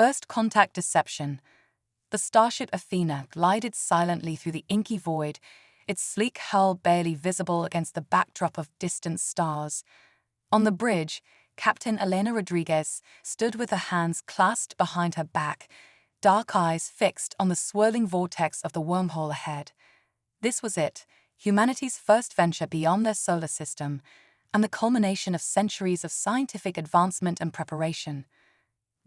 First contact deception. The starship Athena glided silently through the inky void, its sleek hull barely visible against the backdrop of distant stars. On the bridge, Captain Elena Rodriguez stood with her hands clasped behind her back, dark eyes fixed on the swirling vortex of the wormhole ahead. This was it, humanity's first venture beyond their solar system, and the culmination of centuries of scientific advancement and preparation.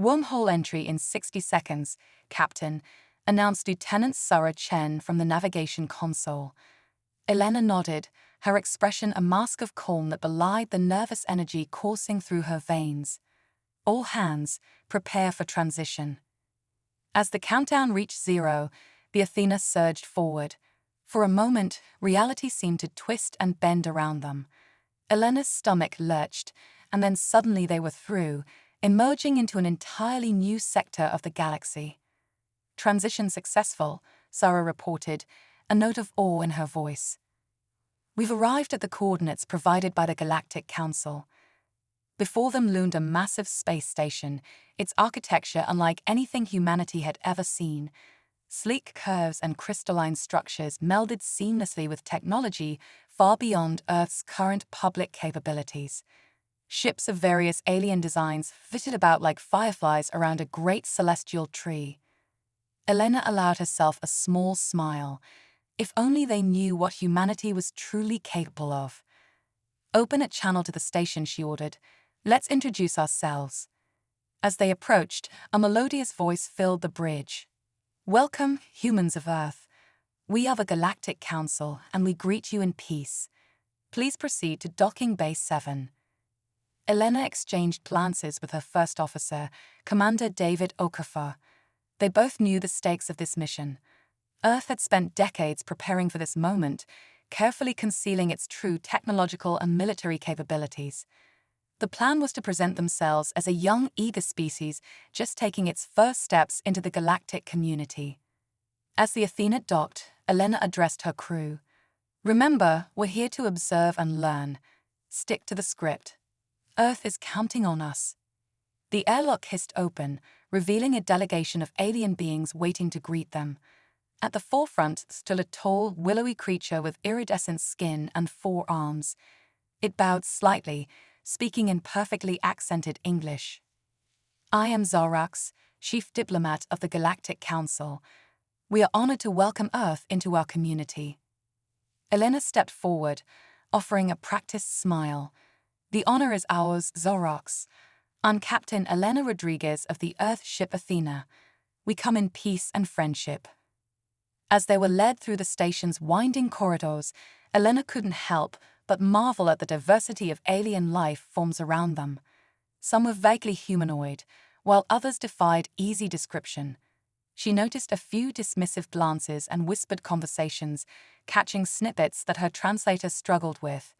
Wormhole entry in 60 seconds, Captain, announced Lieutenant Sarah Chen from the navigation console. Elena nodded, her expression a mask of calm that belied the nervous energy coursing through her veins. All hands, prepare for transition. As the countdown reached 0, the Athena surged forward. For a moment, reality seemed to twist and bend around them. Elena's stomach lurched, and then suddenly they were through, emerging into an entirely new sector of the galaxy. Transition successful, Sarah reported, a note of awe in her voice. We've arrived at the coordinates provided by the Galactic Council. Before them loomed a massive space station, its architecture unlike anything humanity had ever seen. Sleek curves and crystalline structures melded seamlessly with technology far beyond Earth's current public capabilities. Ships of various alien designs flitted about like fireflies around a great celestial tree. Elena allowed herself a small smile. If only they knew what humanity was truly capable of. Open a channel to the station, she ordered. Let's introduce ourselves. As they approached, a melodious voice filled the bridge. Welcome, humans of Earth. We are the Galactic Council, and we greet you in peace. Please proceed to Docking Bay 7. Elena exchanged glances with her first officer, Commander David Okafor. They both knew the stakes of this mission. Earth had spent decades preparing for this moment, carefully concealing its true technological and military capabilities. The plan was to present themselves as a young, eager species just taking its first steps into the galactic community. As the Athena docked, Elena addressed her crew. Remember, we're here to observe and learn. Stick to the script. Earth is counting on us. The airlock hissed open, revealing a delegation of alien beings waiting to greet them. At the forefront stood a tall, willowy creature with iridescent skin and 4 arms. It bowed slightly, speaking in perfectly accented English. I am Zorax, Chief Diplomat of the Galactic Council. We are honored to welcome Earth into our community. Elena stepped forward, offering a practiced smile. The honor is ours, Zorax. I'm Captain Elena Rodriguez of the Earth ship Athena. We come in peace and friendship. As they were led through the station's winding corridors, Elena couldn't help but marvel at the diversity of alien life forms around them. Some were vaguely humanoid, while others defied easy description. She noticed a few dismissive glances and whispered conversations, catching snippets that her translator struggled with.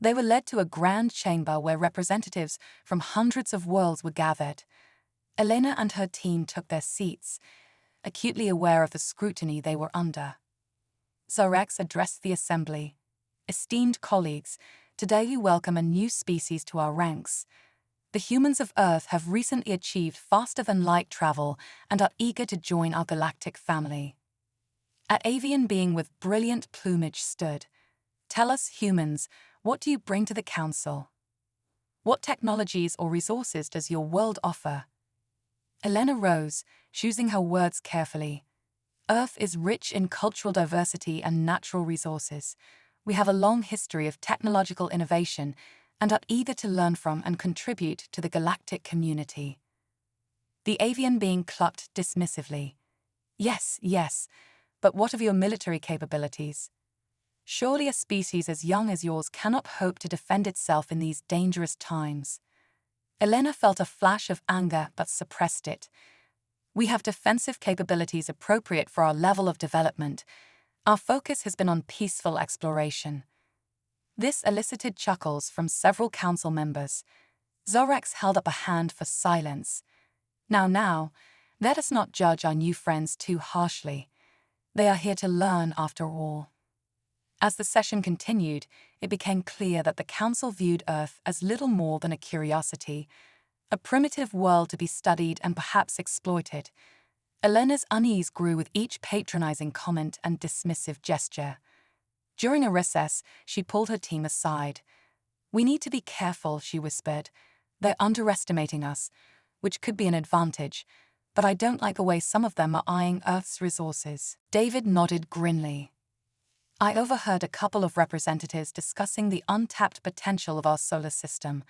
They were led to a grand chamber where representatives from hundreds of worlds were gathered. Elena and her team took their seats, acutely aware of the scrutiny they were under. Zorax addressed the assembly. Esteemed colleagues, today we welcome a new species to our ranks. The humans of Earth have recently achieved faster-than-light travel and are eager to join our galactic family. An avian being with brilliant plumage stood. Tell us, humans, what do you bring to the Council? What technologies or resources does your world offer? Elena rose, choosing her words carefully. Earth is rich in cultural diversity and natural resources. We have a long history of technological innovation and are eager to learn from and contribute to the galactic community. The avian being clucked dismissively. Yes, but what of your military capabilities? Surely a species as young as yours cannot hope to defend itself in these dangerous times. Elena felt a flash of anger but suppressed it. We have defensive capabilities appropriate for our level of development. Our focus has been on peaceful exploration. This elicited chuckles from several council members. Zorax held up a hand for silence. Now, let us not judge our new friends too harshly. They are here to learn after all. As the session continued, it became clear that the Council viewed Earth as little more than a curiosity, A primitive world to be studied and perhaps exploited. Elena's unease grew with each patronizing comment and dismissive gesture. During a recess, she pulled her team aside. "We need to be careful," she whispered. "They're underestimating us, which could be an advantage, but I don't like the way some of them are eyeing Earth's resources." David nodded grimly. "I overheard a couple of representatives discussing the untapped potential of our solar system.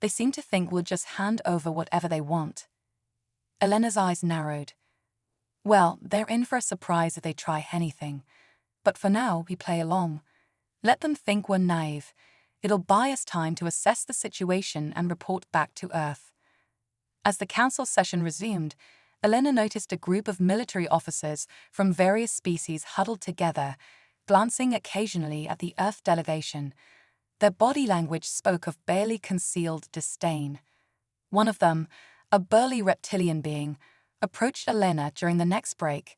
They seem to think we'll just hand over whatever they want." Elena's eyes narrowed. "Well, they're in for a surprise if they try anything. But for now, we play along. Let them think we're naive. It'll buy us time to assess the situation and report back to Earth." As the council session resumed, Elena noticed a group of military officers from various species huddled together, glancing occasionally at the Earth delegation. Their body language spoke of barely concealed disdain. One of them, a burly reptilian being, approached Elena during the next break.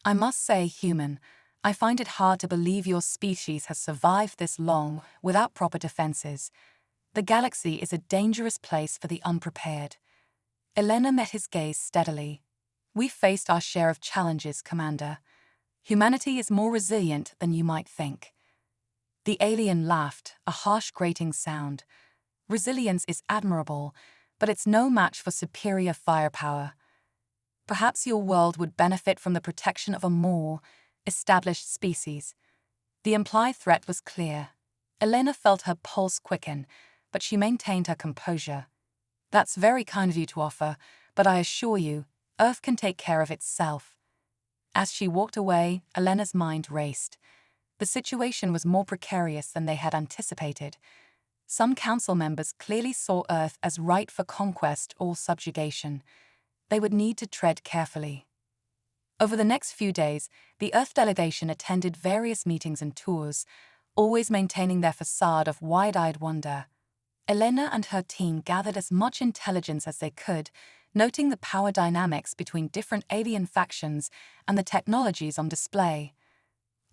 "I must say, human, I find it hard to believe your species has survived this long without proper defenses. The galaxy is a dangerous place for the unprepared." Elena met his gaze steadily. "We've faced our share of challenges, Commander. Humanity is more resilient than you might think." The alien laughed, a harsh grating sound. "Resilience is admirable, but it's no match for superior firepower. Perhaps your world would benefit from the protection of a more established species." The implied threat was clear. Elena felt her pulse quicken, but she maintained her composure. "That's very kind of you to offer, but I assure you, Earth can take care of itself." As she walked away, Elena's mind raced. The situation was more precarious than they had anticipated. Some council members clearly saw Earth as ripe for conquest or subjugation. They would need to tread carefully. Over the next few days, the Earth delegation attended various meetings and tours, always maintaining their facade of wide-eyed wonder. Elena and her team gathered as much intelligence as they could, noting the power dynamics between different alien factions and the technologies on display.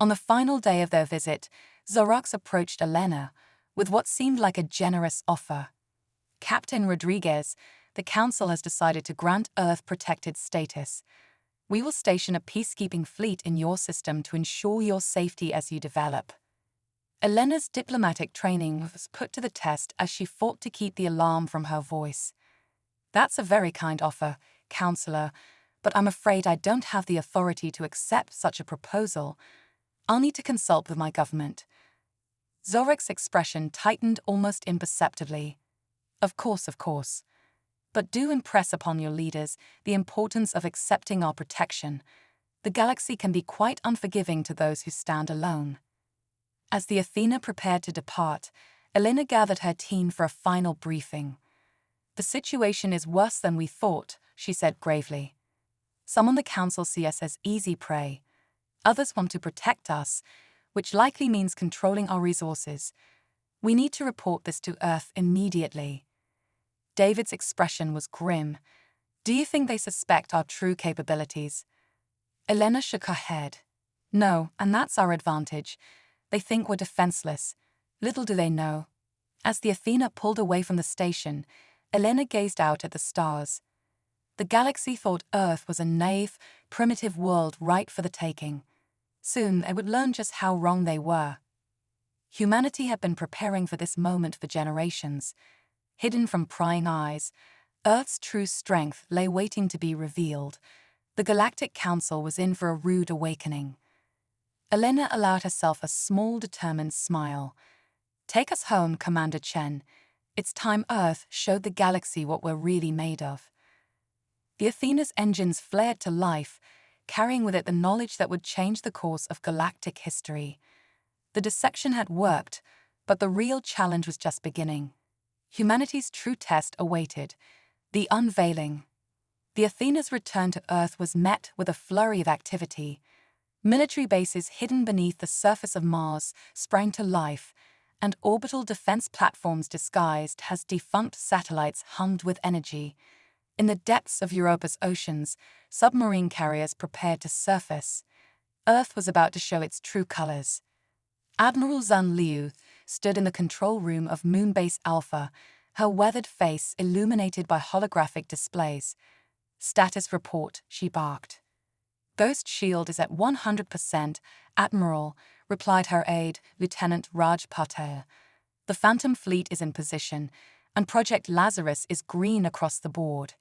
On the final day of their visit, Zorax approached Elena with what seemed like a generous offer. "Captain Rodriguez, the Council has decided to grant Earth-protected status. We will station a peacekeeping fleet in your system to ensure your safety as you develop." Elena's diplomatic training was put to the test as she fought to keep the alarm from her voice. "That's a very kind offer, Counselor, but I'm afraid I don't have the authority to accept such a proposal. I'll need to consult with my government." Zorax's expression tightened almost imperceptibly. Of course. But do impress upon your leaders the importance of accepting our protection. The galaxy can be quite unforgiving to those who stand alone." As the Athena prepared to depart, Elena gathered her team for a final briefing. "The situation is worse than we thought," she said gravely. "Some on the council see us as easy prey. Others want to protect us, which likely means controlling our resources. We need to report this to Earth immediately." David's expression was grim. "Do you think they suspect our true capabilities?" Elena shook her head. "No, and that's our advantage. They think we're defenseless. Little do they know." As the Athena pulled away from the station, Elena gazed out at the stars. The galaxy thought Earth was a naive, primitive world ripe for the taking. Soon they would learn just how wrong they were. Humanity had been preparing for this moment for generations. Hidden from prying eyes, Earth's true strength lay waiting to be revealed. The Galactic Council was in for a rude awakening. Elena allowed herself a small, determined smile. "Take us home, Commander Chen. It's time Earth showed the galaxy what we're really made of." The Athena's engines flared to life, carrying with it the knowledge that would change the course of galactic history. The dissection had worked, but the real challenge was just beginning. Humanity's true test awaited, the unveiling. The Athena's return to Earth was met with a flurry of activity. Military bases hidden beneath the surface of Mars sprang to life, and orbital defense platforms disguised as defunct satellites hummed with energy. In the depths of Europa's oceans, submarine carriers prepared to surface. Earth was about to show its true colors. Admiral Zhang Liu stood in the control room of Moonbase Alpha, her weathered face illuminated by holographic displays. "Status report," she barked. "Ghost shield is at 100%, Admiral," replied her aide, Lieutenant Raj Patel. "The Phantom Fleet is in position, and Project Lazarus is green across the board."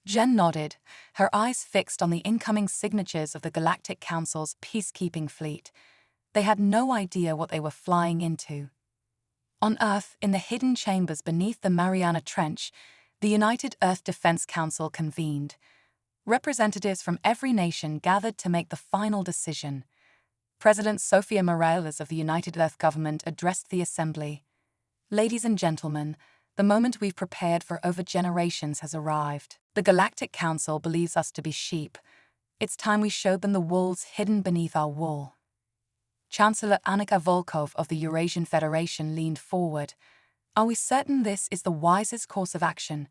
Jen nodded, her eyes fixed on the incoming signatures of the Galactic Council's peacekeeping fleet. They had no idea what they were flying into. On Earth, in the hidden chambers beneath the Mariana Trench, the United Earth Defense Council convened. Representatives from every nation gathered to make the final decision. President Sofia Morales of the United Earth Government addressed the assembly. "Ladies and gentlemen, the moment we've prepared for over generations has arrived. The Galactic Council believes us to be sheep. It's time we showed them the wolves hidden beneath our wool." Chancellor Annika Volkov of the Eurasian Federation leaned forward. "Are we certain this is the wisest course of action?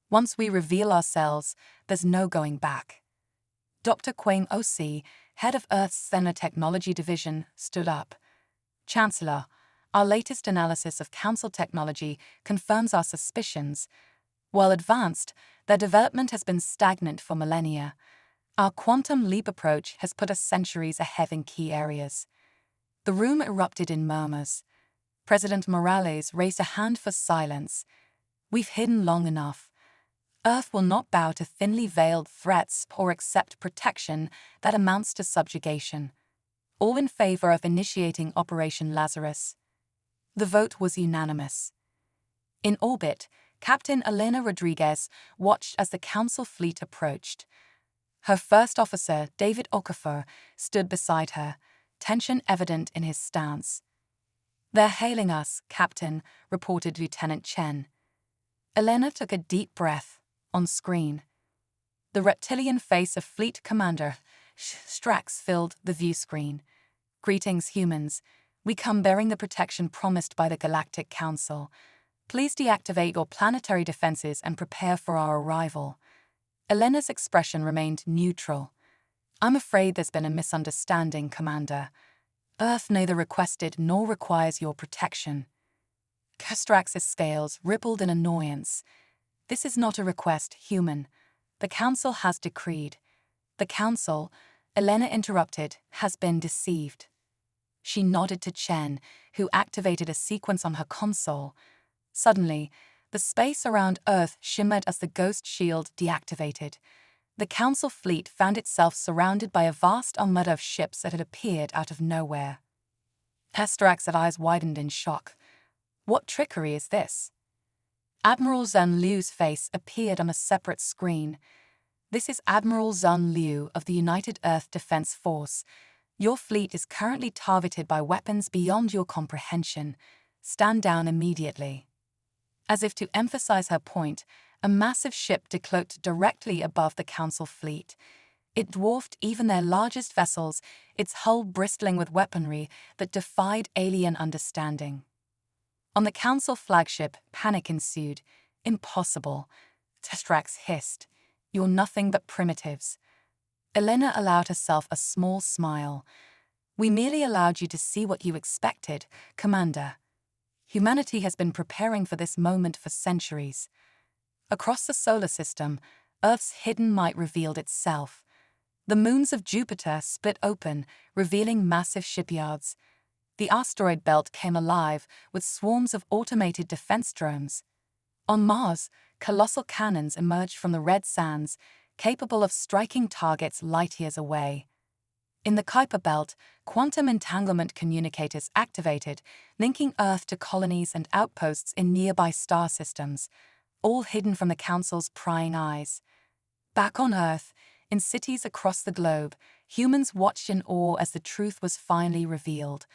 Once we reveal ourselves, there's no going back." Dr. Quain O.C., head of Earth's Xenotechnology Division, stood up. "Chancellor, our latest analysis of Council technology confirms our suspicions. While advanced, their development has been stagnant for millennia. Our quantum leap approach has put us centuries ahead in key areas." The room erupted in murmurs. President Morales raised a hand for silence. "We've hidden long enough. Earth will not bow to thinly veiled threats or accept protection that amounts to subjugation." All in favor of initiating Operation Lazarus. The vote was unanimous. In orbit, Captain Elena Rodriguez watched as the Council fleet approached. Her first officer, David Okafor, stood beside her, tension evident in his stance. "They're hailing us, Captain," reported Lieutenant Chen. Elena took a deep breath. On screen, the reptilian face of Fleet Commander Strax filled the view screen. "Greetings, humans. We come bearing the protection promised by the Galactic Council. Please deactivate your planetary defenses and prepare for our arrival." Elena's expression remained neutral. "I'm afraid there's been a misunderstanding, Commander. Earth neither requested nor requires your protection." Strax's scales rippled in annoyance. "This is not a request, human. The Council has decreed." "The Council," Elena interrupted, "has been deceived." She nodded to Chen, who activated a sequence on her console. Suddenly, the space around Earth shimmered as the ghost shield deactivated. The Council fleet found itself surrounded by a vast armada of ships that had appeared out of nowhere. Strax's eyes widened in shock. What trickery is this? Admiral Zun Liu's face appeared on a separate screen. "This is Admiral Zun Liu of the United Earth Defense Force. Your fleet is currently targeted by weapons beyond your comprehension. Stand down immediately." As if to emphasize her point, a massive ship decloaked directly above the Council fleet. It dwarfed even their largest vessels, its hull bristling with weaponry that defied alien understanding. On the Council flagship, panic ensued. "Impossible," Strax hissed. "You're nothing but primitives." Elena allowed herself a small smile. "We merely allowed you to see what you expected, Commander. Humanity has been preparing for this moment for centuries." Across the solar system, Earth's hidden might revealed itself. The moons of Jupiter split open, revealing massive shipyards. The asteroid belt came alive with swarms of automated defense drones. On Mars, colossal cannons emerged from the red sands, capable of striking targets light years away. In the Kuiper belt, quantum entanglement communicators activated, linking Earth to colonies and outposts in nearby star systems, all hidden from the Council's prying eyes. Back on Earth, in cities across the globe, humans watched in awe as the truth was finally revealed.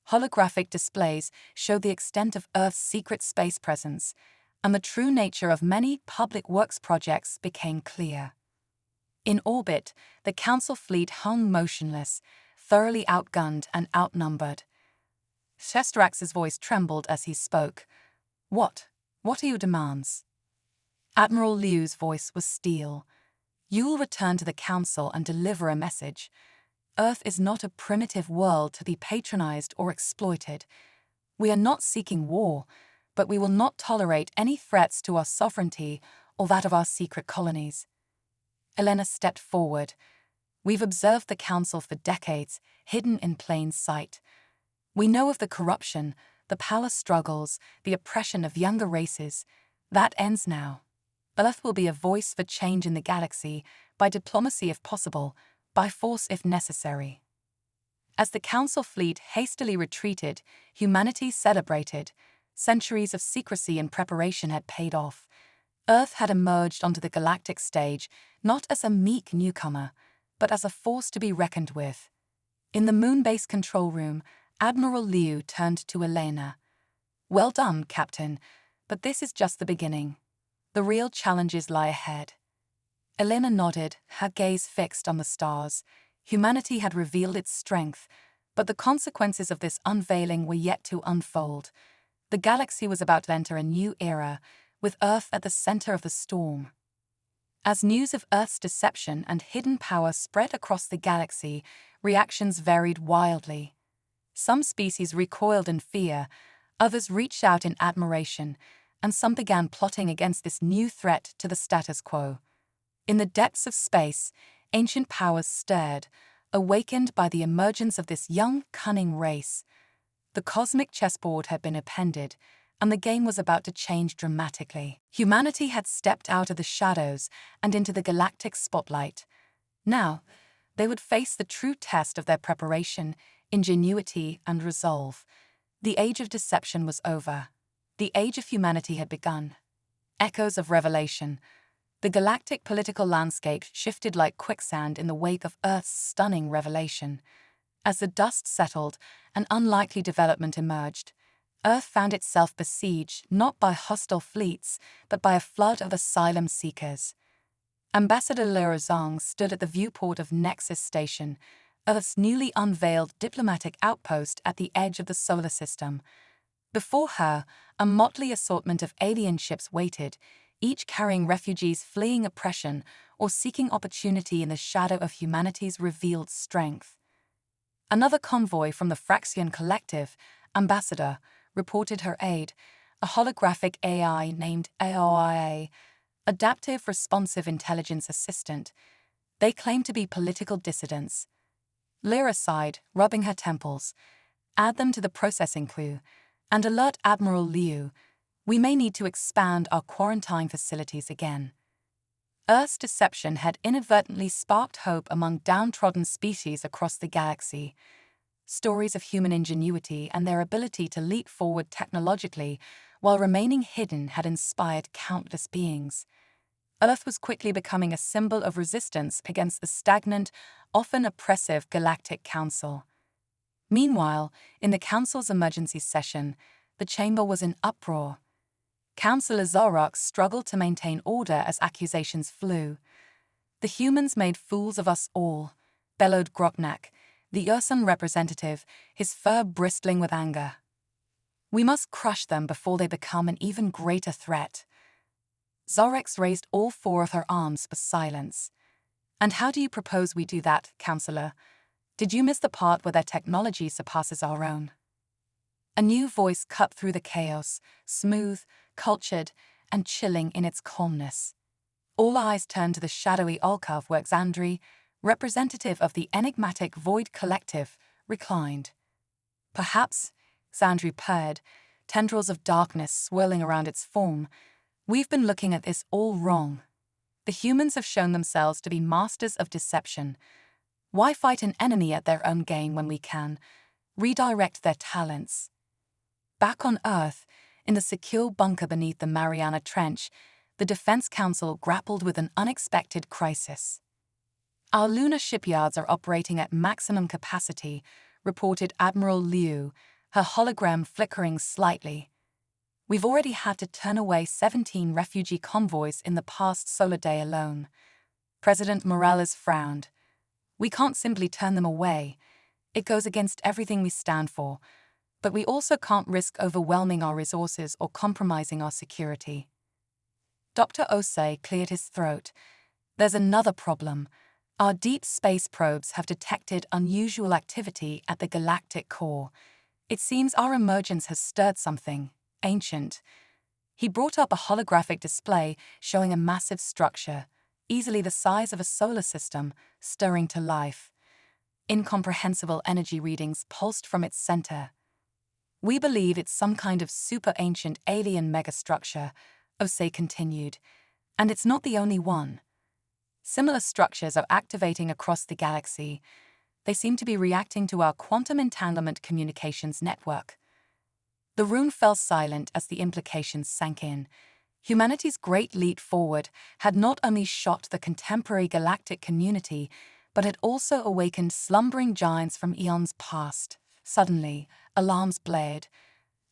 Holographic displays showed the extent of Earth's secret space presence, and the true nature of many public works projects became clear. In orbit, the Council fleet hung motionless, thoroughly outgunned and outnumbered. Strax's voice trembled as he spoke. What are your demands?" Admiral Liu's voice was steel. "You'll return to the Council and deliver a message. Earth is not a primitive world to be patronized or exploited. We are not seeking war, but we will not tolerate any threats to our sovereignty or that of our secret colonies. Elena stepped forward. We've observed the Council for decades, hidden in plain sight. We know of the corruption, the power struggles, the oppression of younger races. That ends now. Earth will be a voice for change in the galaxy, by diplomacy if possible, by force if necessary. As the Council fleet hastily retreated, humanity celebrated. Centuries of secrecy and preparation had paid off. Earth had emerged onto the galactic stage, not as a meek newcomer, but as a force to be reckoned with. In the moon-base control room, Admiral Liu turned to Elena. "Well done, Captain, but this is just the beginning. The real challenges lie ahead." Elena nodded, her gaze fixed on the stars. Humanity had revealed its strength, but the consequences of this unveiling were yet to unfold. The galaxy was about to enter a new era, with Earth at the center of the storm. As news of Earth's deception and hidden power spread across the galaxy, reactions varied wildly. Some species recoiled in fear, others reached out in admiration, and some began plotting against this new threat to the status quo. In the depths of space, ancient powers stirred, awakened by the emergence of this young, cunning race. The cosmic chessboard had been appended, and the game was about to change dramatically. Humanity had stepped out of the shadows and into the galactic spotlight. Now, they would face the true test of their preparation, ingenuity, and resolve. The age of deception was over. The age of humanity had begun. Echoes of revelation. The galactic political landscape shifted like quicksand in the wake of Earth's stunning revelation. As the dust settled, an unlikely development emerged. Earth found itself besieged not by hostile fleets, but by a flood of asylum seekers. Ambassador Lyra Zhang stood at the viewport of Nexus Station, Earth's newly unveiled diplomatic outpost at the edge of the solar system. Before her, a motley assortment of alien ships waited, each carrying refugees fleeing oppression or seeking opportunity in the shadow of humanity's revealed strength. Another convoy from the Fraxian Collective, Ambassador, reported her aid, a holographic AI named AOIA, Adaptive Responsive Intelligence Assistant. They claimed to be political dissidents. Lyra sighed, rubbing her temples. Add them to the processing crew, and alert Admiral Liu. We may need to expand our quarantine facilities again. Earth's deception had inadvertently sparked hope among downtrodden species across the galaxy. Stories of human ingenuity and their ability to leap forward technologically while remaining hidden had inspired countless beings. Earth was quickly becoming a symbol of resistance against the stagnant, often oppressive Galactic Council. Meanwhile, in the Council's emergency session, the chamber was in uproar. Councillor Zorok struggled to maintain order as accusations flew. "The humans made fools of us all," bellowed Groknak, the Ursan representative, his fur bristling with anger. "We must crush them before they become an even greater threat." Zorex raised all four of her arms for silence. "And how do you propose we do that, Councillor? Did you miss the part where their technology surpasses our own?" A new voice cut through the chaos, smooth, cultured, and chilling in its calmness. All eyes turned to the shadowy alcove where Xandri, representative of the enigmatic Void Collective, reclined. "Perhaps," Xandri purred, tendrils of darkness swirling around its form, "we've been looking at this all wrong. The humans have shown themselves to be masters of deception. Why fight an enemy at their own game when we can redirect their talents?" Back on Earth, in the secure bunker beneath the Mariana Trench, the Defense Council grappled with an unexpected crisis. "Our lunar shipyards are operating at maximum capacity," reported Admiral Liu, her hologram flickering slightly. "We've already had to turn away 17 refugee convoys in the past solar day alone." President Morales frowned. "We can't simply turn them away. It goes against everything we stand for. But we also can't risk overwhelming our resources or compromising our security." Dr. Osei cleared his throat. "There's another problem. Our deep space probes have detected unusual activity at the galactic core. It seems our emergence has stirred something, ancient. He brought up a holographic display showing a massive structure, easily the size of a solar system, stirring to life. Incomprehensible energy readings pulsed from its center. "We believe it's some kind of super-ancient alien megastructure," Osei continued, "and it's not the only one. Similar structures are activating across the galaxy. They seem to be reacting to our quantum entanglement communications network." The room fell silent as the implications sank in. Humanity's great leap forward had not only shocked the contemporary galactic community, but had also awakened slumbering giants from eons past. Suddenly, alarms blared.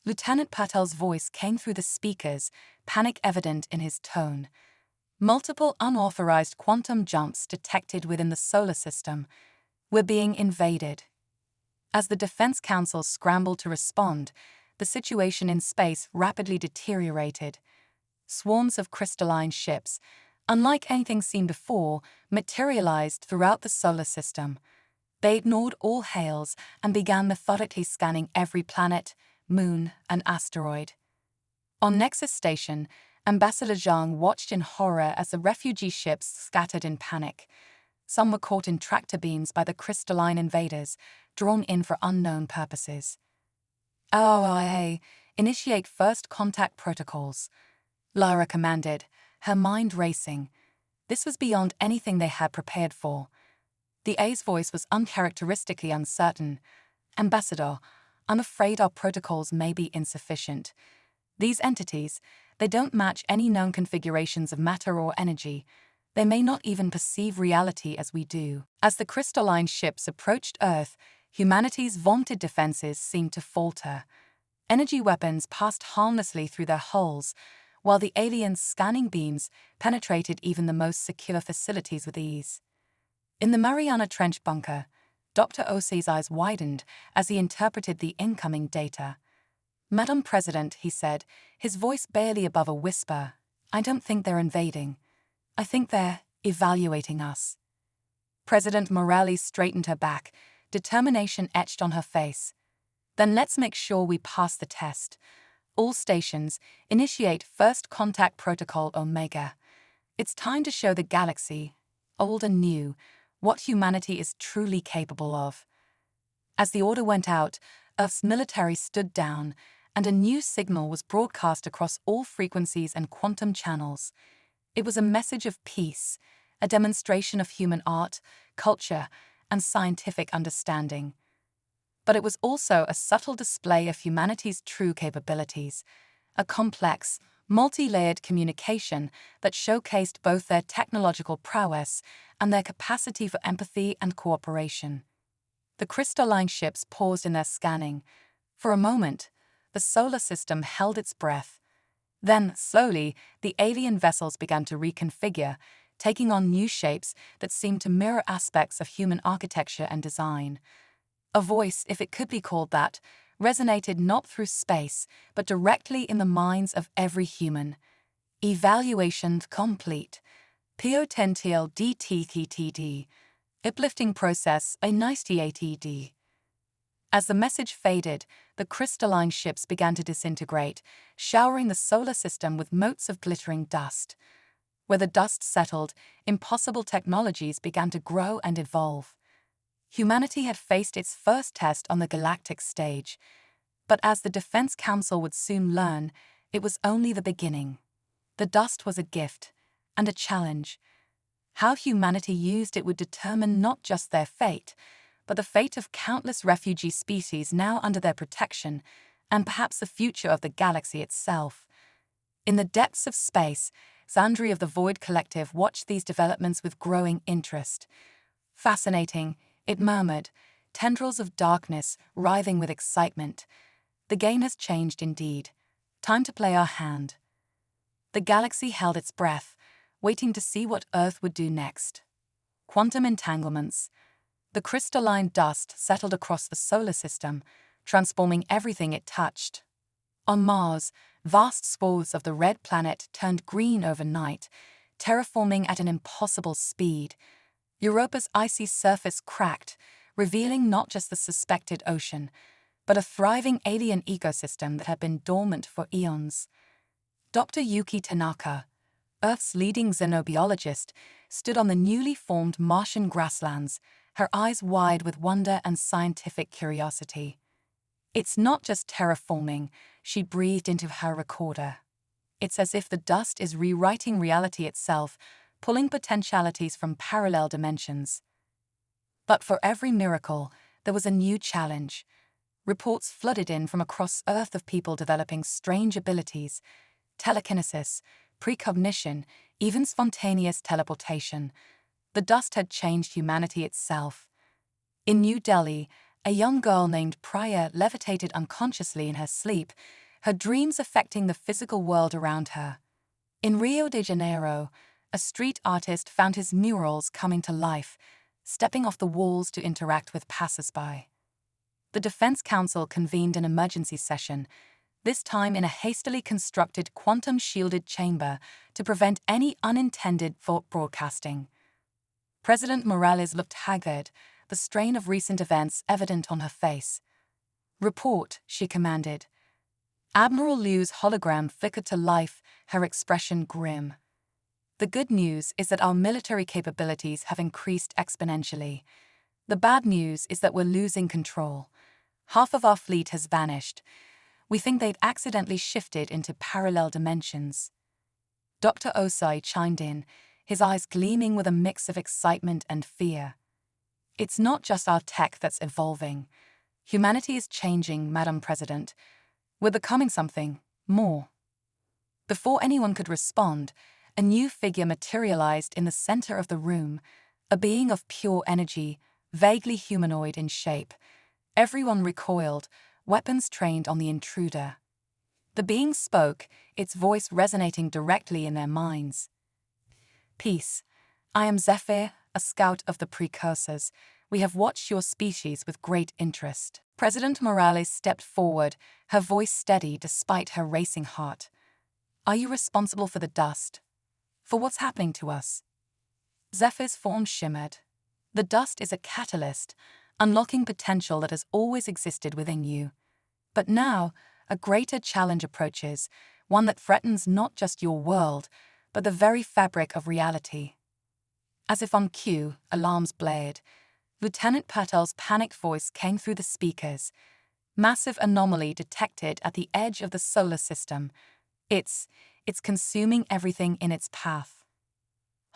Lieutenant Patel's voice came through the speakers, panic evident in his tone. "Multiple unauthorized quantum jumps detected within the solar system. We're being invaded." As the Defense Council scrambled to respond, the situation in space rapidly deteriorated. Swarms of crystalline ships, unlike anything seen before, materialized throughout the solar system. They ignored all hails and began methodically scanning every planet, moon, and asteroid. On Nexus Station, Ambassador Zhang watched in horror as the refugee ships scattered in panic. Some were caught in tractor beams by the crystalline invaders, drawn in for unknown purposes. "OIA, initiate first contact protocols," Lara commanded, her mind racing. This was beyond anything they had prepared for. The A's voice was uncharacteristically uncertain. "Ambassador, I'm afraid our protocols may be insufficient. These entities, they don't match any known configurations of matter or energy. They may not even perceive reality as we do." As the crystalline ships approached Earth, humanity's vaunted defenses seemed to falter. Energy weapons passed harmlessly through their hulls, while the aliens' scanning beams penetrated even the most secure facilities with ease. In the Mariana Trench bunker, Dr. Osei's eyes widened as he interpreted the incoming data. "Madam President," he said, his voice barely above a whisper, "I don't think they're invading. I think they're evaluating us." President Morales straightened her back, determination etched on her face. "Then let's make sure we pass the test. All stations, initiate First Contact Protocol Omega. It's time to show the galaxy, old and new, what humanity is truly capable of." As the order went out, Earth's military stood down, and a new signal was broadcast across all frequencies and quantum channels. It was a message of peace, a demonstration of human art, culture, and scientific understanding. But it was also a subtle display of humanity's true capabilities, a complex, multi-layered communication that showcased both their technological prowess and their capacity for empathy and cooperation. The crystalline ships paused in their scanning. For a moment, the solar system held its breath. Then, slowly, the alien vessels began to reconfigure, taking on new shapes that seemed to mirror aspects of human architecture and design. A voice, if it could be called that, resonated not through space, but directly in the minds of every human. "Evaluation complete. Potential DTTTD. Uplifting process a nice TATD." As the message faded, the crystalline ships began to disintegrate, showering the solar system with motes of glittering dust. Where the dust settled, impossible technologies began to grow and evolve. Humanity had faced its first test on the galactic stage, but as the Defense Council would soon learn, it was only the beginning. The dust was a gift and a challenge. How humanity used it would determine not just their fate, but the fate of countless refugee species now under their protection, and perhaps the future of the galaxy itself. In the depths of space, Xandri of the Void Collective watched these developments with growing interest. "Fascinating," it murmured, tendrils of darkness writhing with excitement. "The game has changed indeed. Time to play our hand." The galaxy held its breath, waiting to see what Earth would do next. Quantum entanglements. The crystalline dust settled across the solar system, transforming everything it touched. On Mars, vast swaths of the red planet turned green overnight, terraforming at an impossible speed. Europa's icy surface cracked, revealing not just the suspected ocean, but a thriving alien ecosystem that had been dormant for eons. Dr. Yuki Tanaka, Earth's leading xenobiologist, stood on the newly formed Martian grasslands, her eyes wide with wonder and scientific curiosity. "It's not just terraforming," she breathed into her recorder. "It's as if the dust is rewriting reality itself, pulling potentialities from parallel dimensions." But for every miracle, there was a new challenge. Reports flooded in from across Earth of people developing strange abilities: telekinesis, precognition, even spontaneous teleportation. The dust had changed humanity itself. In New Delhi, a young girl named Priya levitated unconsciously in her sleep, her dreams affecting the physical world around her. In Rio de Janeiro, a street artist found his murals coming to life, stepping off the walls to interact with passers-by. The Defense Council convened an emergency session, this time in a hastily constructed quantum-shielded chamber to prevent any unintended thought broadcasting. President Morales looked haggard, the strain of recent events evident on her face. "Report," she commanded. Admiral Liu's hologram flickered to life, her expression grim. "The good news is that our military capabilities have increased exponentially. The bad news is that we're losing control. Half of our fleet has vanished. We think they'd accidentally shifted into parallel dimensions." Dr. Osai chimed in, his eyes gleaming with a mix of excitement and fear. "It's not just our tech that's evolving. Humanity is changing, Madam President. We're becoming something more." Before anyone could respond, a new figure materialized in the center of the room, a being of pure energy, vaguely humanoid in shape. Everyone recoiled, weapons trained on the intruder. The being spoke, its voice resonating directly in their minds. "Peace. I am Zephyr, a scout of the precursors. We have watched your species with great interest." President Morales stepped forward, her voice steady despite her racing heart. "Are you responsible for the dust? For what's happening to us?" Zephyr's form shimmered. "The dust is a catalyst, unlocking potential that has always existed within you. But now, a greater challenge approaches, one that threatens not just your world, but the very fabric of reality." As if on cue, alarms blared. Lieutenant Patel's panicked voice came through the speakers. "Massive anomaly detected at the edge of the solar system. It's consuming everything in its path."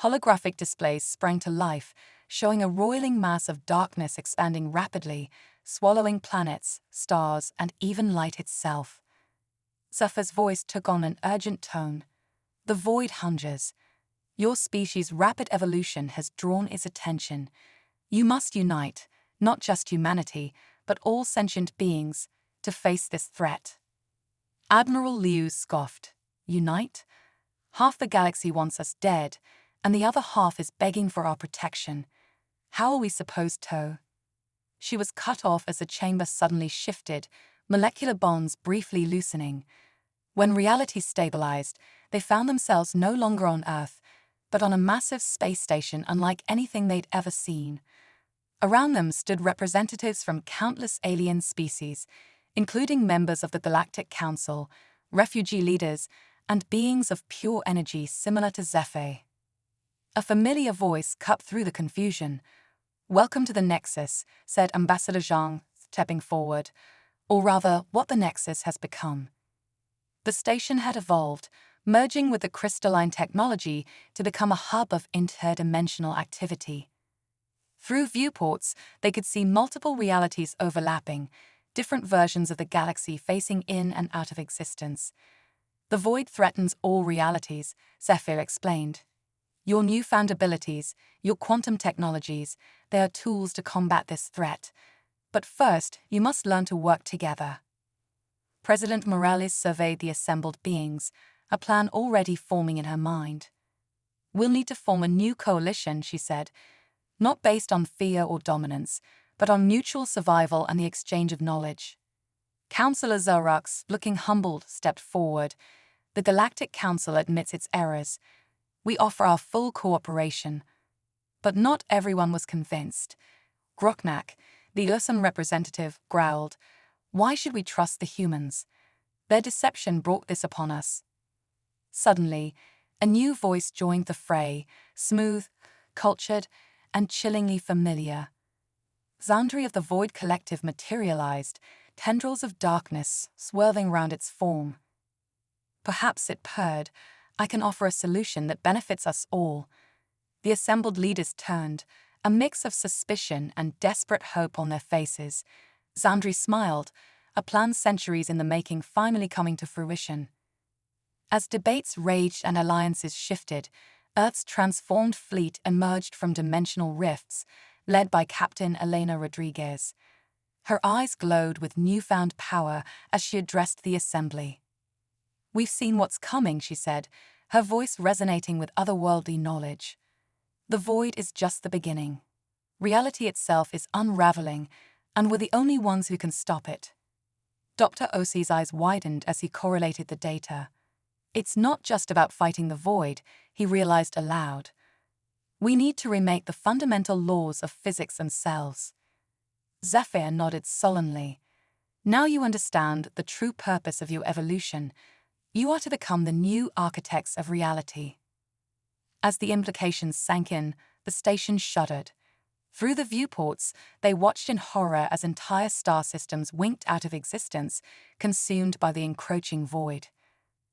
Holographic displays sprang to life, showing a roiling mass of darkness expanding rapidly, swallowing planets, stars, and even light itself. Zephyr's voice took on an urgent tone. "The void hungers. Your species' rapid evolution has drawn its attention. You must unite, not just humanity, but all sentient beings, to face this threat." Admiral Liu scoffed. "Unite? Half the galaxy wants us dead, and the other half is begging for our protection. How are we supposed to?" She was cut off as the chamber suddenly shifted, molecular bonds briefly loosening. When reality stabilized, they found themselves no longer on Earth, but on a massive space station unlike anything they'd ever seen. Around them stood representatives from countless alien species, including members of the Galactic Council, refugee leaders, and beings of pure energy similar to Zephyr. A familiar voice cut through the confusion. "Welcome to the Nexus," said Ambassador Zhang, stepping forward. Or rather, what the Nexus has become. The station had evolved, merging with the crystalline technology to become a hub of interdimensional activity. Through viewports, they could see multiple realities overlapping, different versions of the galaxy facing in and out of existence. "The void threatens all realities," Zephyr explained. "Your newfound abilities, your quantum technologies, they are tools to combat this threat. But first, you must learn to work together." President Morales surveyed the assembled beings, a plan already forming in her mind. "We'll need to form a new coalition," she said, "not based on fear or dominance, but on mutual survival and the exchange of knowledge." Councillor Zarax, looking humbled, stepped forward. "The Galactic Council admits its errors. We offer our full cooperation." But not everyone was convinced. Groknak, the Ursan representative, growled, Why should we trust the humans? Their deception brought this upon us. Suddenly, a new voice joined the fray, smooth, cultured, and chillingly familiar. Xandri of the Void Collective materialized, tendrils of darkness swirling round its form. Perhaps it purred, I can offer a solution that benefits us all. The assembled leaders turned, a mix of suspicion and desperate hope on their faces. Xandri smiled, a plan centuries in the making finally coming to fruition. As debates raged and alliances shifted, Earth's transformed fleet emerged from dimensional rifts, led by Captain Elena Rodriguez. Her eyes glowed with newfound power as she addressed the assembly. We've seen what's coming, she said, her voice resonating with otherworldly knowledge. The void is just the beginning. Reality itself is unraveling, and we're the only ones who can stop it. Dr. Osi's eyes widened as he correlated the data. It's not just about fighting the void, he realized aloud. We need to remake the fundamental laws of physics themselves. Zephyr nodded sullenly. Now you understand the true purpose of your evolution. You are to become the new architects of reality. As the implications sank in, the station shuddered. Through the viewports, they watched in horror as entire star systems winked out of existence, consumed by the encroaching void.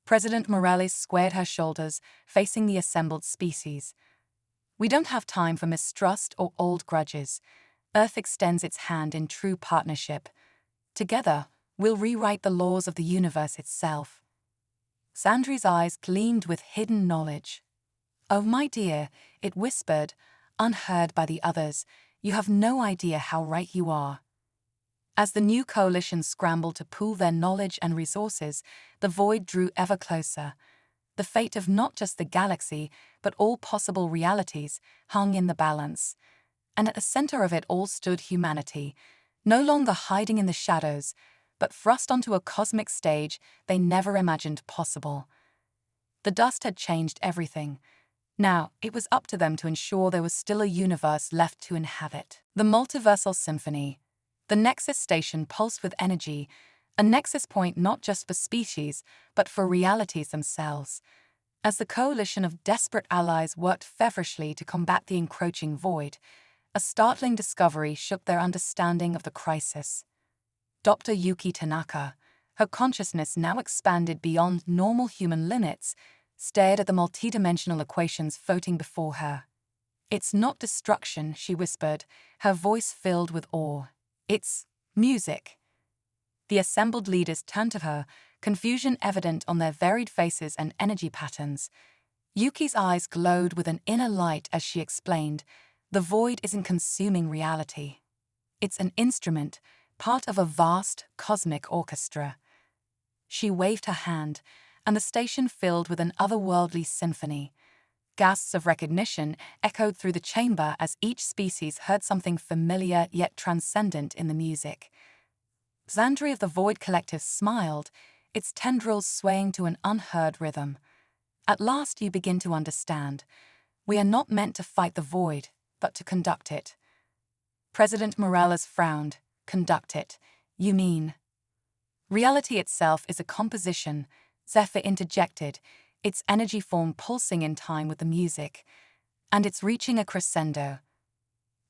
President Morales squared her shoulders, facing the assembled species. We don't have time for mistrust or old grudges. Earth extends its hand in true partnership. Together, we'll rewrite the laws of the universe itself. Xandri's eyes gleamed with hidden knowledge. Oh, my dear, it whispered, unheard by the others, you have no idea how right you are. As the new coalition scrambled to pool their knowledge and resources, the void drew ever closer. The fate of not just the galaxy, but all possible realities, hung in the balance. And at the center of it all stood humanity, no longer hiding in the shadows, but thrust onto a cosmic stage they never imagined possible. The dust had changed everything. Now, it was up to them to ensure there was still a universe left to inhabit. The multiversal symphony. The Nexus station pulsed with energy, a nexus point not just for species, but for realities themselves. As the coalition of desperate allies worked feverishly to combat the encroaching void, a startling discovery shook their understanding of the crisis. Dr. Yuki Tanaka, her consciousness now expanded beyond normal human limits, stared at the multidimensional equations floating before her. It's not destruction, she whispered, her voice filled with awe. It's music. The assembled leaders turned to her, confusion evident on their varied faces and energy patterns. Yuki's eyes glowed with an inner light as she explained, the void isn't consuming reality. It's an instrument, part of a vast, cosmic orchestra. She waved her hand, and the station filled with an otherworldly symphony. Gasps of recognition echoed through the chamber as each species heard something familiar yet transcendent in the music. Xandri of the Void Collective smiled, its tendrils swaying to an unheard rhythm. At last you begin to understand. We are not meant to fight the void, but to conduct it. President Morales frowned. Conduct it. You mean? Reality itself is a composition, Zephyr interjected, its energy form pulsing in time with the music. And it's reaching a crescendo.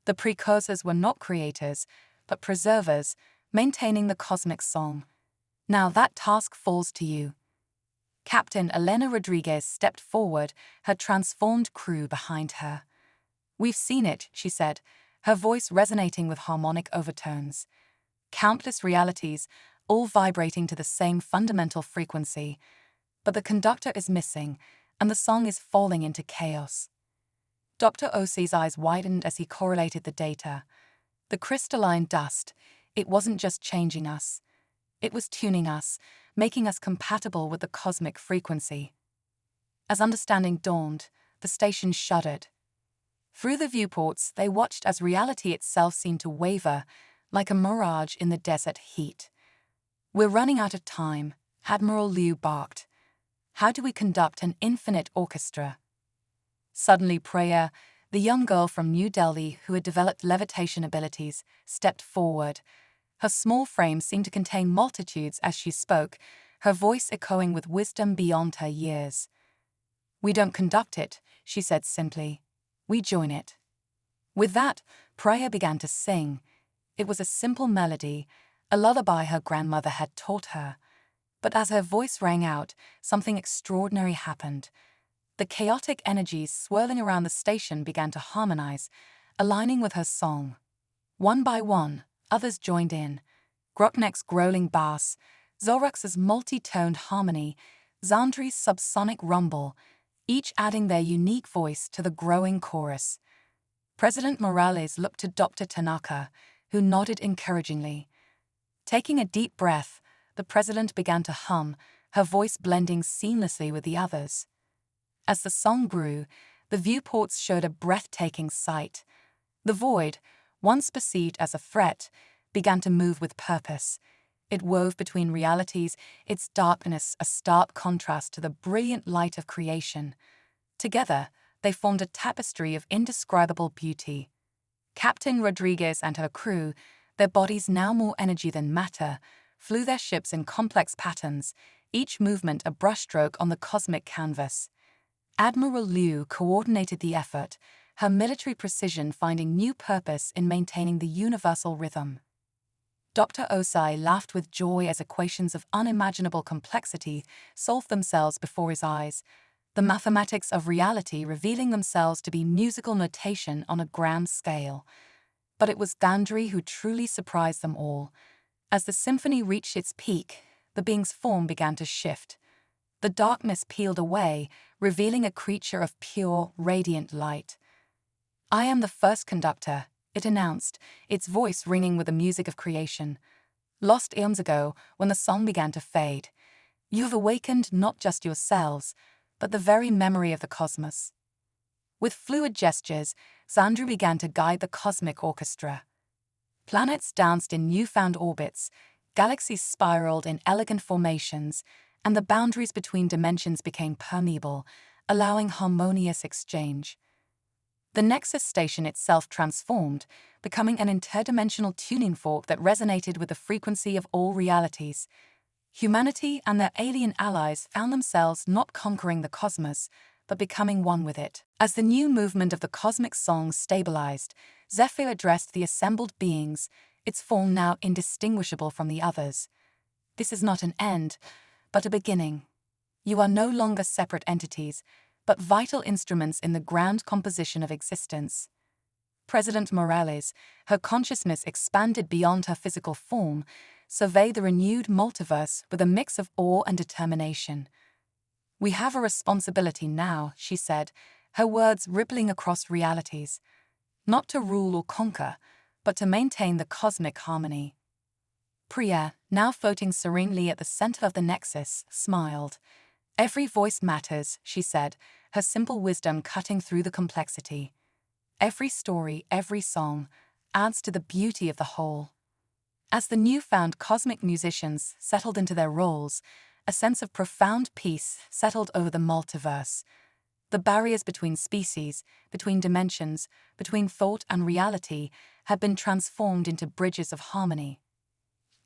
The precursors were not creators, but preservers, maintaining the cosmic song. Now that task falls to you. Captain Elena Rodriguez stepped forward, her transformed crew behind her. We've seen it, she said, her voice resonating with harmonic overtones. Countless realities, all vibrating to the same fundamental frequency. But the conductor is missing, and the song is falling into chaos. Dr. Osi's eyes widened as he correlated the data. The crystalline dust, it wasn't just changing us. It was tuning us, making us compatible with the cosmic frequency. As understanding dawned, the station shuddered. Through the viewports, they watched as reality itself seemed to waver, like a mirage in the desert heat. We're running out of time, Admiral Liu barked. How do we conduct an infinite orchestra? Suddenly Preya, the young girl from New Delhi who had developed levitation abilities, stepped forward. Her small frame seemed to contain multitudes as she spoke, her voice echoing with wisdom beyond her years. "We don't conduct it," she said simply. "We join it." With that, Priya began to sing. It was a simple melody, a lullaby her grandmother had taught her. But as her voice rang out, something extraordinary happened. The chaotic energies swirling around the station began to harmonize, aligning with her song. One by one, others joined in. Groknek's growling bass, Zorux's multi-toned harmony, Xandri's subsonic rumble, each adding their unique voice to the growing chorus. President Morales looked to Dr. Tanaka, who nodded encouragingly. Taking a deep breath, the president began to hum, her voice blending seamlessly with the others. As the song grew, the viewports showed a breathtaking sight. The void, once perceived as a threat, began to move with purpose. It wove between realities, its darkness a stark contrast to the brilliant light of creation. Together, they formed a tapestry of indescribable beauty. Captain Rodriguez and her crew, their bodies now more energy than matter, flew their ships in complex patterns, each movement a brushstroke on the cosmic canvas. Admiral Liu coordinated the effort, her military precision finding new purpose in maintaining the universal rhythm. Dr. Osai laughed with joy as equations of unimaginable complexity solved themselves before his eyes, the mathematics of reality revealing themselves to be musical notation on a grand scale. But it was Dandri who truly surprised them all. As the symphony reached its peak, the being's form began to shift. The darkness peeled away, revealing a creature of pure, radiant light. "I am the first conductor," it announced, its voice ringing with the music of creation. "Lost eons ago, when the song began to fade, you have awakened not just yourselves, but the very memory of the cosmos." With fluid gestures, Xandru began to guide the cosmic orchestra. Planets danced in newfound orbits, galaxies spiraled in elegant formations, and the boundaries between dimensions became permeable, allowing harmonious exchange. The Nexus station itself transformed, becoming an interdimensional tuning fork that resonated with the frequency of all realities. Humanity and their alien allies found themselves not conquering the cosmos, but becoming one with it. As the new movement of the cosmic song stabilized, Zephyr addressed the assembled beings, its form now indistinguishable from the others. "This is not an end, but a beginning. You are no longer separate entities, but vital instruments in the grand composition of existence." President Morales, her consciousness expanded beyond her physical form, surveyed the renewed multiverse with a mix of awe and determination. "We have a responsibility now," she said, her words rippling across realities. "Not to rule or conquer, but to maintain the cosmic harmony." Priya, now floating serenely at the center of the nexus, smiled. "Every voice matters," she said, her simple wisdom cutting through the complexity. "Every story, every song, adds to the beauty of the whole." As the newfound cosmic musicians settled into their roles, a sense of profound peace settled over the multiverse. The barriers between species, between dimensions, between thought and reality had been transformed into bridges of harmony.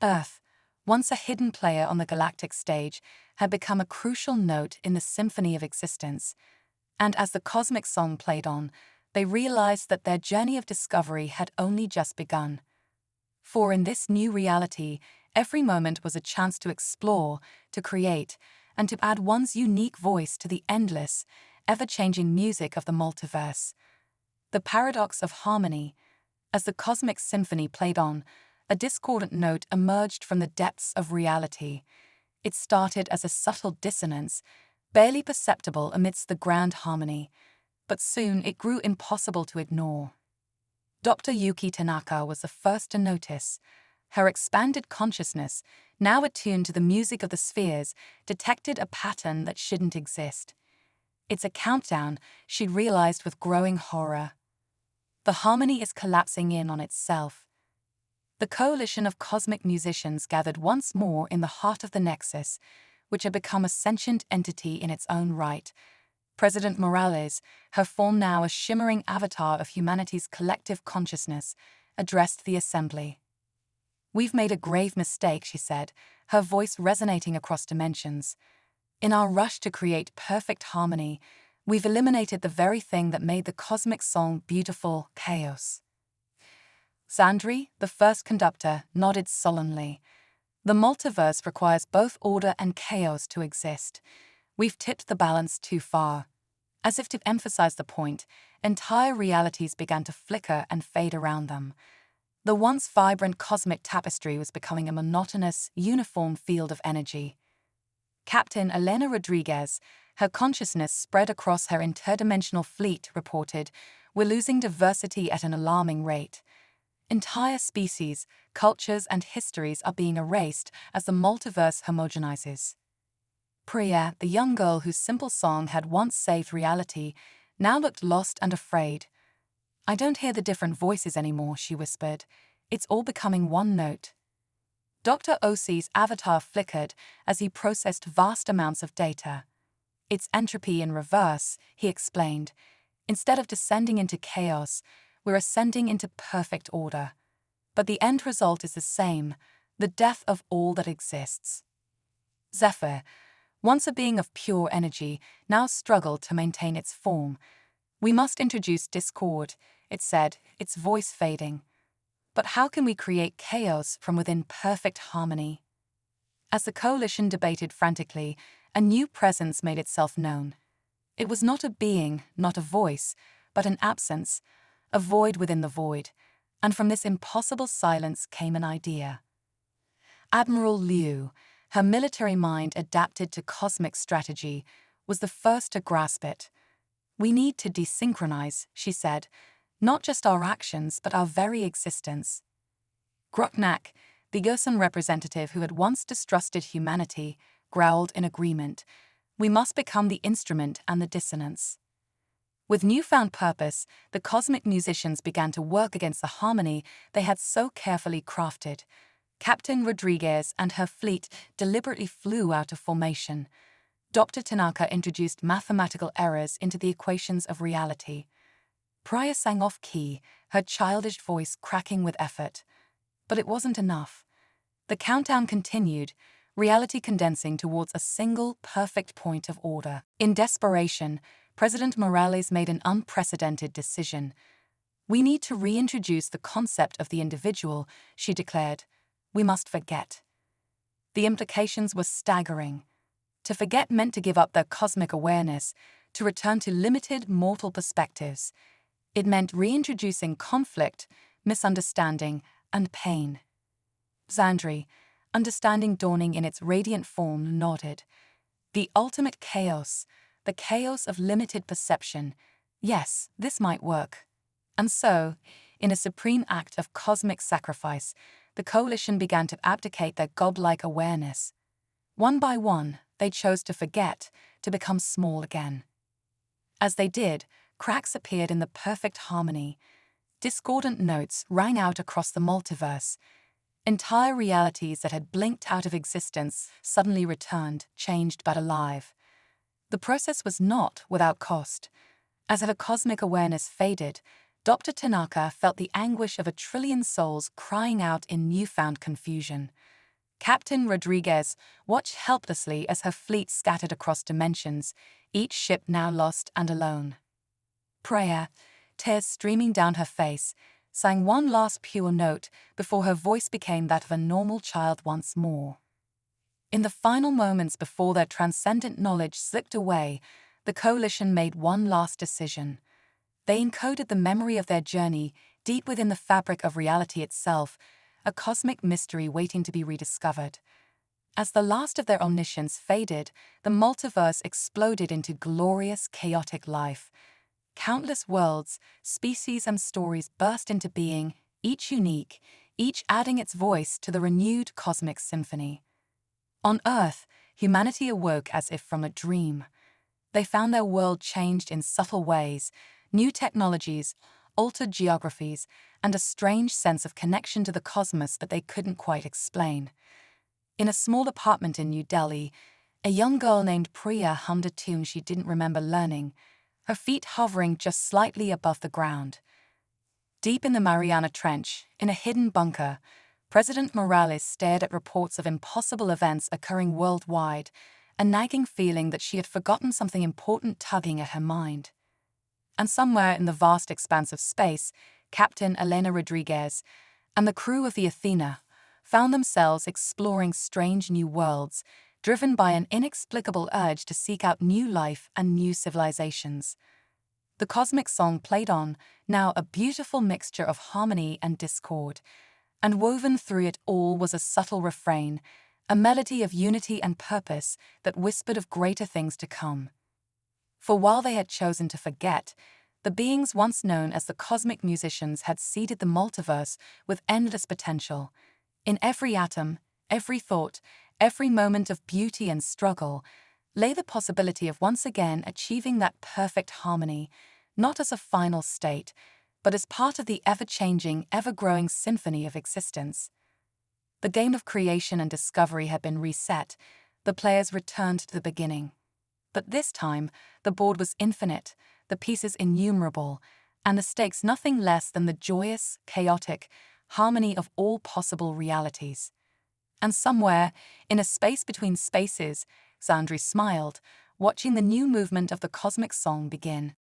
Earth, once a hidden player on the galactic stage, had become a crucial note in the symphony of existence. And as the cosmic song played on, they realized that their journey of discovery had only just begun. For in this new reality, every moment was a chance to explore, to create, and to add one's unique voice to the endless, ever-changing music of the multiverse. The paradox of harmony. As the cosmic symphony played on, a discordant note emerged from the depths of reality. It started as a subtle dissonance, barely perceptible amidst the grand harmony, but soon it grew impossible to ignore. Dr. Yuki Tanaka was the first to notice. Her expanded consciousness, now attuned to the music of the spheres, detected a pattern that shouldn't exist. "It's a countdown," she realized with growing horror. "The harmony is collapsing in on itself." The coalition of cosmic musicians gathered once more in the heart of the Nexus, which had become a sentient entity in its own right. President Morales, her form now a shimmering avatar of humanity's collective consciousness, addressed the assembly. "We've made a grave mistake," she said, her voice resonating across dimensions. "In our rush to create perfect harmony, we've eliminated the very thing that made the cosmic song beautiful: chaos." Xandri, the first conductor, nodded solemnly. "The multiverse requires both order and chaos to exist. We've tipped the balance too far." As if to emphasize the point, entire realities began to flicker and fade around them. The once vibrant cosmic tapestry was becoming a monotonous, uniform field of energy. Captain Elena Rodriguez, her consciousness spread across her interdimensional fleet, reported, "We're losing diversity at an alarming rate. Entire species, cultures, and histories are being erased as the multiverse homogenizes." Priya, the young girl whose simple song had once saved reality, now looked lost and afraid. "I don't hear the different voices anymore," she whispered. "It's all becoming one note." Dr. Osi's avatar flickered as he processed vast amounts of data. "It's entropy in reverse," he explained. "Instead of descending into chaos, we're ascending into perfect order. But the end result is the same: the death of all that exists." Zephyr, once a being of pure energy, now struggled to maintain its form. "We must introduce discord," it said, its voice fading. "But how can we create chaos from within perfect harmony?" As the coalition debated frantically, a new presence made itself known. It was not a being, not a voice, but an absence, a void within the void, and from this impossible silence came an idea. Admiral Liu, her military mind adapted to cosmic strategy, was the first to grasp it. "We need to desynchronize," she said, "not just our actions, but our very existence." Groknak, the Yosan representative who had once distrusted humanity, growled in agreement. "We must become the instrument and the dissonance." With newfound purpose, the cosmic musicians began to work against the harmony they had so carefully crafted. Captain Rodriguez and her fleet deliberately flew out of formation. Dr. Tanaka introduced mathematical errors into the equations of reality. Priya sang off-key, her childish voice cracking with effort. But it wasn't enough. The countdown continued, reality condensing towards a single, perfect point of order. In desperation, President Morales made an unprecedented decision. "We need to reintroduce the concept of the individual," she declared. "We must forget." The implications were staggering. To forget meant to give up their cosmic awareness, to return to limited mortal perspectives. It meant reintroducing conflict, misunderstanding, and pain. Xandri, understanding dawning in its radiant form, nodded. "The ultimate chaos, the chaos of limited perception. Yes, this might work." And so, in a supreme act of cosmic sacrifice, the coalition began to abdicate their godlike awareness. One by one, they chose to forget, to become small again. As they did, cracks appeared in the perfect harmony. Discordant notes rang out across the multiverse. Entire realities that had blinked out of existence suddenly returned, changed but alive. The process was not without cost. As her cosmic awareness faded, Dr. Tanaka felt the anguish of 1,000,000,000,000 souls crying out in newfound confusion. Captain Rodriguez watched helplessly as her fleet scattered across dimensions, each ship now lost and alone. Priya, tears streaming down her face, sang one last pure note before her voice became that of a normal child once more. In the final moments before their transcendent knowledge slipped away, the coalition made one last decision. They encoded the memory of their journey deep within the fabric of reality itself, a cosmic mystery waiting to be rediscovered. As the last of their omniscience faded, the multiverse exploded into glorious, chaotic life. Countless worlds, species, and stories burst into being, each unique, each adding its voice to the renewed cosmic symphony. On Earth, humanity awoke as if from a dream. They found their world changed in subtle ways, new technologies, altered geographies, and a strange sense of connection to the cosmos that they couldn't quite explain. In a small apartment in New Delhi, a young girl named Priya hummed a tune she didn't remember learning, her feet hovering just slightly above the ground. Deep in the Mariana Trench, in a hidden bunker, President Morales stared at reports of impossible events occurring worldwide, a nagging feeling that she had forgotten something important tugging at her mind. And somewhere in the vast expanse of space, Captain Elena Rodriguez and the crew of the Athena found themselves exploring strange new worlds, driven by an inexplicable urge to seek out new life and new civilizations. The cosmic song played on, now a beautiful mixture of harmony and discord, and woven through it all was a subtle refrain, a melody of unity and purpose that whispered of greater things to come. For while they had chosen to forget, the beings once known as the cosmic musicians had seeded the multiverse with endless potential. In every atom, every thought, every moment of beauty and struggle, lay the possibility of once again achieving that perfect harmony, not as a final state, but as part of the ever-changing, ever-growing symphony of existence. The game of creation and discovery had been reset, the players returned to the beginning. But this time, the board was infinite, the pieces innumerable, and the stakes nothing less than the joyous, chaotic harmony of all possible realities. And somewhere, in a space between spaces, Xandri smiled, watching the new movement of the cosmic song begin.